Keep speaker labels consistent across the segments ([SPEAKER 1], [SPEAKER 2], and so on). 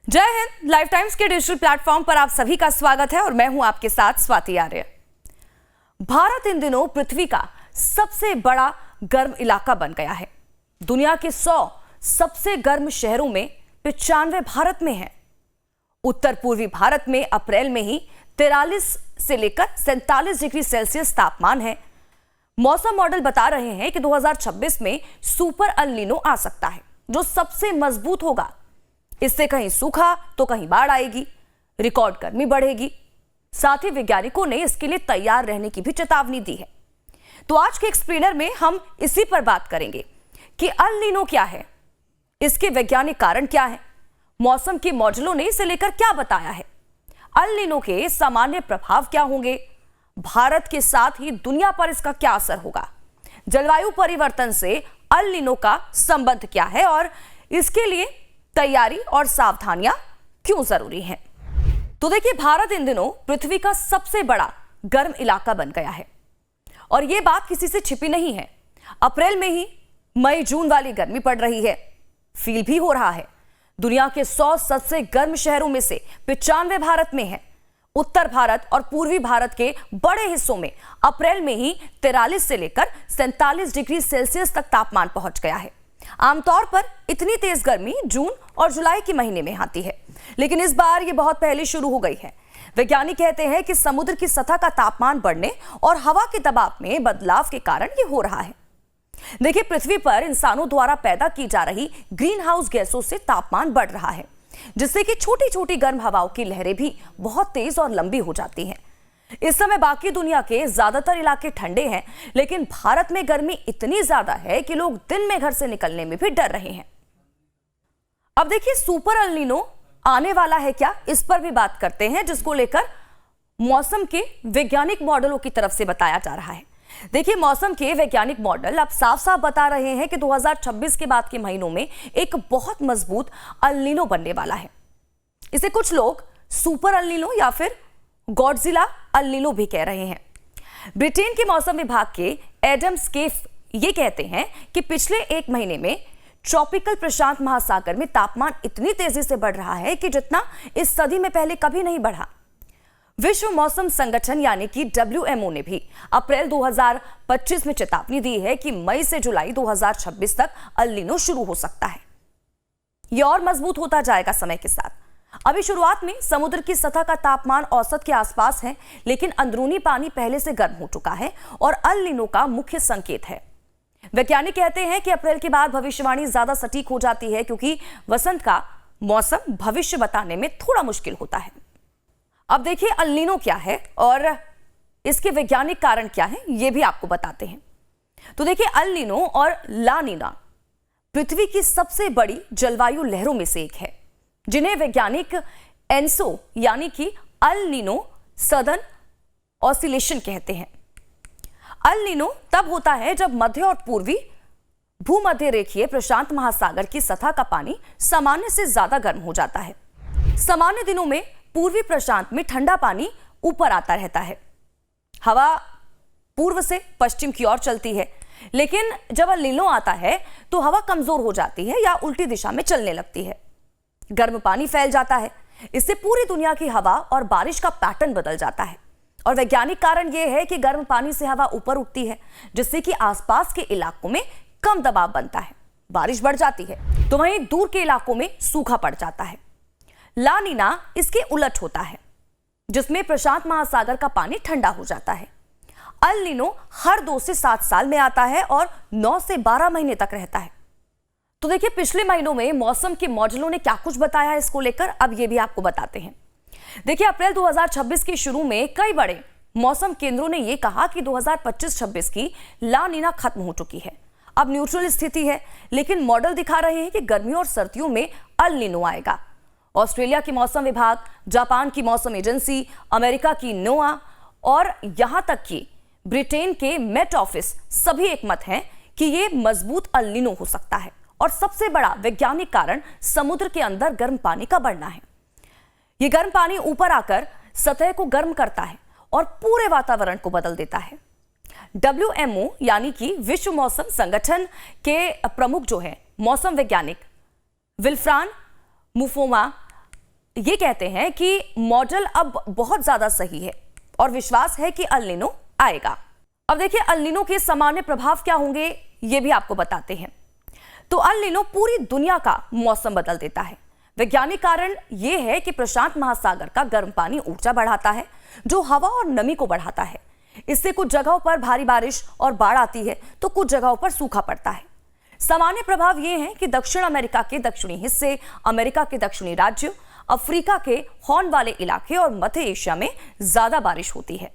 [SPEAKER 1] जय Hind. Life times के digital platform पर आप सभी का स्वागत है और मैं हूं आपके साथ स्वाति आर्य। भारत इन दिनों पृथ्वी का सबसे बड़ा गर्म इलाका बन गया है। दुनिया के 100 सबसे गर्म शहरों में 95 भारत में है। उत्तर पूर्वी भारत में अप्रैल में ही 43 से लेकर 47 डिग्री सेल्सियस तापमान है। मौसम मॉडल बता रहे हैं कि 2026 में सुपर अल नीनो आ सकता है, जो सबसे मजबूत होगा। इससे कहीं सूखा तो कहीं बाढ़ आएगी, रिकॉर्ड गर्मी बढ़ेगी। साथ ही वैज्ञानिकों ने इसके लिए तैयार रहने की भी चेतावनी दी है। तो आज के एक्सप्लेनर में हम इसी पर बात करेंगे कि अल नीनो क्या है, इसके वैज्ञानिक कारण क्या है, मौसम के मॉडलों ने इसे लेकर क्या बताया है, अल नीनो के सामान्य प्रभाव क्या होंगे, भारत के साथ ही दुनिया पर इसका क्या असर होगा, जलवायु परिवर्तन से अल नीनो का संबंध क्या है और इसके लिए तैयारी और सावधानियां क्यों जरूरी हैं। तो देखिए, भारत इन दिनों पृथ्वी का सबसे बड़ा गर्म इलाका बन गया है और यह बात किसी से छिपी नहीं है। अप्रैल में ही मई जून वाली गर्मी पड़ रही है, फील भी हो रहा है। दुनिया के 100 सबसे गर्म शहरों में से 95 भारत में है। उत्तर भारत और पूर्वी भारत के बड़े हिस्सों में अप्रैल में ही 43 से लेकर 47 डिग्री सेल्सियस तक तापमान पहुंच गया है। आमतौर पर इतनी तेज गर्मी जून और जुलाई के महीने में आती है, लेकिन इस बार ये बहुत पहले शुरू हो गई है। वैज्ञानिक कहते हैं कि समुद्र की सतह का तापमान बढ़ने और हवा के दबाव में बदलाव के कारण ये हो रहा है। देखिए, पृथ्वी पर इंसानों द्वारा पैदा की जा रही ग्रीन हाउस गैसों से तापमान बढ़ रहा है, जिससे कि छोटी छोटी गर्म हवाओं की लहरें भी बहुत तेज और लंबी हो जाती हैं। इस समय बाकी दुनिया के ज्यादातर इलाके ठंडे हैं, लेकिन भारत में गर्मी इतनी ज्यादा है कि लोग दिन में घर से निकलने में भी डर रहे हैं। अब देखिए, सुपर अल नीनो आने वाला है क्या, इस पर भी बात करते हैं, जिसको लेकर मौसम के वैज्ञानिक मॉडलों की तरफ से बताया जा रहा है। देखिए, मौसम के वैज्ञानिक मॉडल अब साफ साफ बता रहे हैं कि 2026 के बाद के महीनों में एक बहुत मजबूत अल नीनो बनने वाला है। इसे कुछ लोग सुपर अल नीनो या फिर गॉडजिला अल नीनो भी कह रहे हैं। ब्रिटेन के मौसम विभाग के एडम स्केफ ये कहते हैं कि पिछले एक महीने में ट्रॉपिकल प्रशांत महासागर में तापमान इतनी तेजी से बढ़ रहा है कि जितना इस सदी में पहले कभी नहीं बढ़ा। विश्व मौसम संगठन यानी कि WMO ने भी अप्रैल 2025 में चेतावनी दी है कि मई से जुलाई 2026 तक अल नीनो शुरू हो सकता है। यह और मजबूत होता जाएगा समय के साथ। अभी शुरुआत में समुद्र की सतह का तापमान औसत के आसपास है, लेकिन अंदरूनी पानी पहले से गर्म हो चुका है और अल नीनो का मुख्य संकेत है। वैज्ञानिक कहते हैं कि अप्रैल के बाद भविष्यवाणी ज्यादा सटीक हो जाती है, क्योंकि वसंत का मौसम भविष्य बताने में थोड़ा मुश्किल होता है। अब देखिए, अल नीनो क्या है और इसके वैज्ञानिक कारण क्या है, यह भी आपको बताते हैं। तो देखिए, अल नीनो और ला नीना पृथ्वी की सबसे बड़ी जलवायु लहरों में से एक है, जिन्हें वैज्ञानिक एनसो यानी कि अल नीनो सदर्न ऑसिलेशन कहते हैं। अल नीनो तब होता है जब मध्य और पूर्वी भूमध्य रेखीय प्रशांत महासागर की सतह का पानी सामान्य से ज्यादा गर्म हो जाता है। सामान्य दिनों में पूर्वी प्रशांत में ठंडा पानी ऊपर आता रहता है, हवा पूर्व से पश्चिम की ओर चलती है, लेकिन जब अल नीनो आता है तो हवा कमजोर हो जाती है या उल्टी दिशा में चलने लगती है। गर्म पानी फैल जाता है। इससे पूरी दुनिया की हवा और बारिश का पैटर्न बदल जाता है। और वैज्ञानिक कारण यह है कि गर्म पानी से हवा ऊपर उठती है, जिससे कि आसपास के इलाकों में कम दबाव बनता है, बारिश बढ़ जाती है, तो वहीं दूर के इलाकों में सूखा पड़ जाता है। ला नीना इसके उलट होता है, जिसमें प्रशांत महासागर का पानी ठंडा हो जाता है। अल नीनो हर 2 से 7 साल में आता है और 9 से 12 महीने तक रहता है। तो देखिए, पिछले महीनों में मौसम के मॉडलों ने क्या कुछ बताया है इसको लेकर, अब ये भी आपको बताते हैं। देखिए, अप्रैल 2026 के शुरू में कई बड़े मौसम केंद्रों ने यह कहा कि 2025-26 की ला नीना खत्म हो चुकी है, अब न्यूट्रल स्थिति है, लेकिन मॉडल दिखा रहे हैं कि गर्मियों और सर्दियों में अल नीनो आएगा। ऑस्ट्रेलिया की मौसम विभाग, जापान की मौसम एजेंसी, अमेरिका की नोआ और यहां तक कि ब्रिटेन के मेट ऑफिस सभी एक मत हैं कि यह मजबूत अल नीनो हो सकता है। और सबसे बड़ा वैज्ञानिक कारण समुद्र के अंदर गर्म पानी का बढ़ना है। यह गर्म पानी ऊपर आकर सतह को गर्म करता है और पूरे वातावरण को बदल देता है। WMO यानी कि विश्व मौसम संगठन के प्रमुख जो है मौसम वैज्ञानिक विल्फ्रान मुफोमा ये कहते हैं कि मॉडल अब बहुत ज्यादा सही है और विश्वास है कि अल नीनो आएगा। अब देखिए अल नीनो के सामान्य प्रभाव क्या होंगे ये भी आपको बताते हैं। तो अल नीनो पूरी दुनिया का मौसम बदल देता है। वैज्ञानिक कारण यह है कि प्रशांत महासागर का गर्म पानी ऊर्जा बढ़ाता है जो हवा और नमी को बढ़ाता है। इससे कुछ जगहों पर भारी बारिश और बाढ़ आती है तो कुछ जगहों पर सूखा पड़ता है। सामान्य प्रभाव ये है कि दक्षिण अमेरिका के दक्षिणी हिस्से, अमेरिका के दक्षिणी राज्य, अफ्रीका के हॉर्न वाले इलाके और मध्य एशिया में ज्यादा बारिश होती है।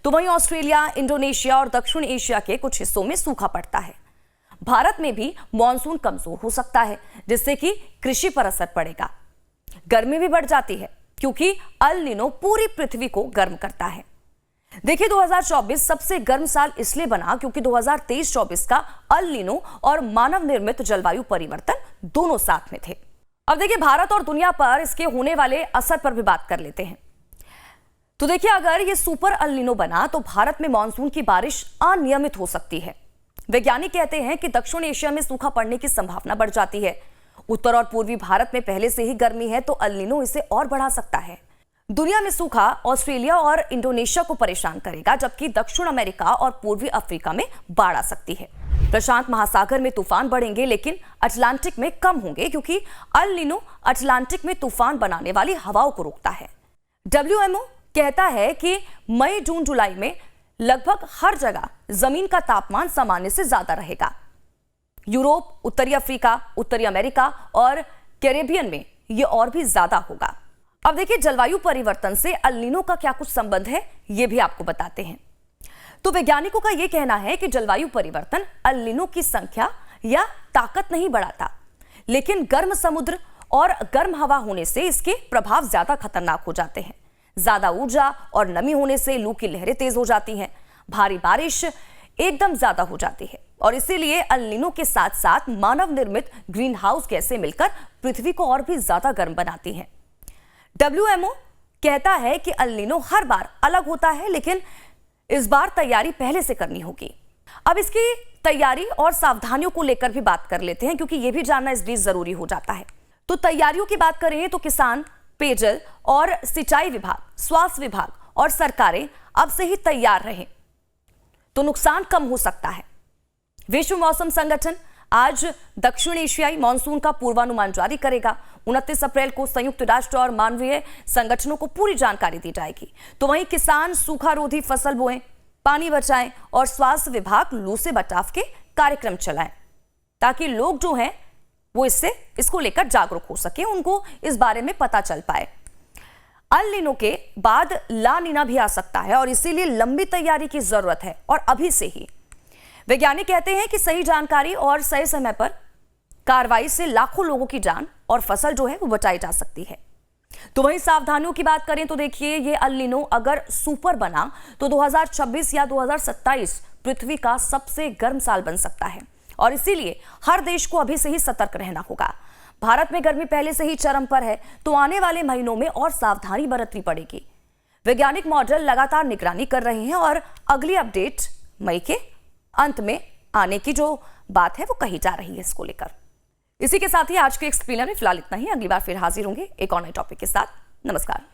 [SPEAKER 1] तो वहीं ऑस्ट्रेलिया, इंडोनेशिया और दक्षिण एशिया के कुछ हिस्सों में सूखा पड़ता है। भारत में भी मॉनसून कमजोर हो सकता है जिससे कि कृषि पर असर पड़ेगा। गर्मी भी बढ़ जाती है क्योंकि अल नीनो पूरी पृथ्वी को गर्म करता है। देखिए 2024 सबसे गर्म साल इसलिए बना क्योंकि 2023-24 का अल नीनो और मानव निर्मित जलवायु परिवर्तन दोनों साथ में थे। अब देखिए भारत और दुनिया पर इसके होने वाले असर पर भी बात कर लेते हैं। तो देखिए अगर ये सुपर अल नीनो बना तो भारत में मानसून की बारिश अनियमित हो सकती है। वैज्ञानिक कहते हैं कि दक्षिण एशिया में सूखा पड़ने की संभावना बढ़ जाती है। उत्तर और पूर्वी भारत में पहले से ही गर्मी है तो अल नीनो इसे और बढ़ा सकता है। दुनिया में सूखा ऑस्ट्रेलिया और इंडोनेशिया को परेशान करेगा जबकि दक्षिण अमेरिका और पूर्वी अफ्रीका में बाढ़ आ सकती है। प्रशांत महासागर में तूफान बढ़ेंगे लेकिन अटलांटिक में कम होंगे क्योंकि अल नीनो अटलांटिक में तूफान बनाने वाली हवाओं को रोकता है। WMO कहता है कि मई, जून, जुलाई में लगभग हर जगह जमीन का तापमान सामान्य से ज्यादा रहेगा। यूरोप, उत्तरी अफ्रीका, उत्तरी अमेरिका और कैरेबियन में यह और भी ज्यादा होगा। अब देखिए जलवायु परिवर्तन से अल नीनो का क्या कुछ संबंध है यह भी आपको बताते हैं। तो वैज्ञानिकों का यह कहना है कि जलवायु परिवर्तन अल नीनो की संख्या या ताकत नहीं बढ़ाता, लेकिन गर्म समुद्र और गर्म हवा होने से इसके प्रभाव ज्यादा खतरनाक हो जाते हैं। ज्यादा ऊर्जा और नमी होने से लू की लहरें तेज हो जाती हैं, भारी बारिश एकदम ज्यादा हो जाती है और इसीलिए अल नीनो के साथ साथ मानव निर्मित ग्रीन हाउस गैसें मिलकर पृथ्वी को और भी ज्यादा गर्म बनाती हैं। WMO कहता है कि अल नीनो हर बार अलग होता है लेकिन इस बार तैयारी पहले से करनी होगी। अब इसकी तैयारी और सावधानियों को लेकर भी बात कर लेते हैं क्योंकि यह भी जानना इस बीच जरूरी हो जाता है। तो तैयारियों की बात करें तो किसान, पेयजल और सिंचाई विभाग, स्वास्थ्य विभाग और सरकारें अब से ही तैयार रहें तो नुकसान कम हो सकता है। विश्व मौसम संगठन आज दक्षिण एशियाई मानसून का पूर्वानुमान जारी करेगा। 29 अप्रैल को संयुक्त राष्ट्र और मानवीय संगठनों को पूरी जानकारी दी जाएगी। तो वहीं किसान सूखा रोधी फसल बोएं, पानी बचाएं और स्वास्थ्य विभाग लू से बचाव के कार्यक्रम चलाएं ताकि लोग जो हैं वो इसको लेकर जागरूक हो सके, उनको इस बारे में पता चल पाए। अल नीनो के बाद ला नीना भी आ सकता है और इसीलिए लंबी तैयारी की जरूरत है और अभी से ही। वैज्ञानिक कहते हैं कि सही जानकारी और सही समय पर कार्रवाई से लाखों लोगों की जान और फसल जो है वो बचाई जा सकती है। तो वहीं सावधानियों की बात करें तो देखिए ये अल नीनो अगर सुपर बना तो 2026 या 2027 पृथ्वी का सबसे गर्म साल बन सकता है और इसीलिए हर देश को अभी से ही सतर्क रहना होगा। भारत में गर्मी पहले से ही चरम पर है तो आने वाले महीनों में और सावधानी बरतनी पड़ेगी। वैज्ञानिक मॉडल लगातार निगरानी कर रहे हैं और अगली अपडेट मई के अंत में आने की जो बात है वो कही जा रही है इसको लेकर। इसी के साथ ही आज के एक्सप्लेनर में फिलहाल इतना ही। अगली बार फिर हाजिर होंगे एक और नए टॉपिक के साथ। नमस्कार।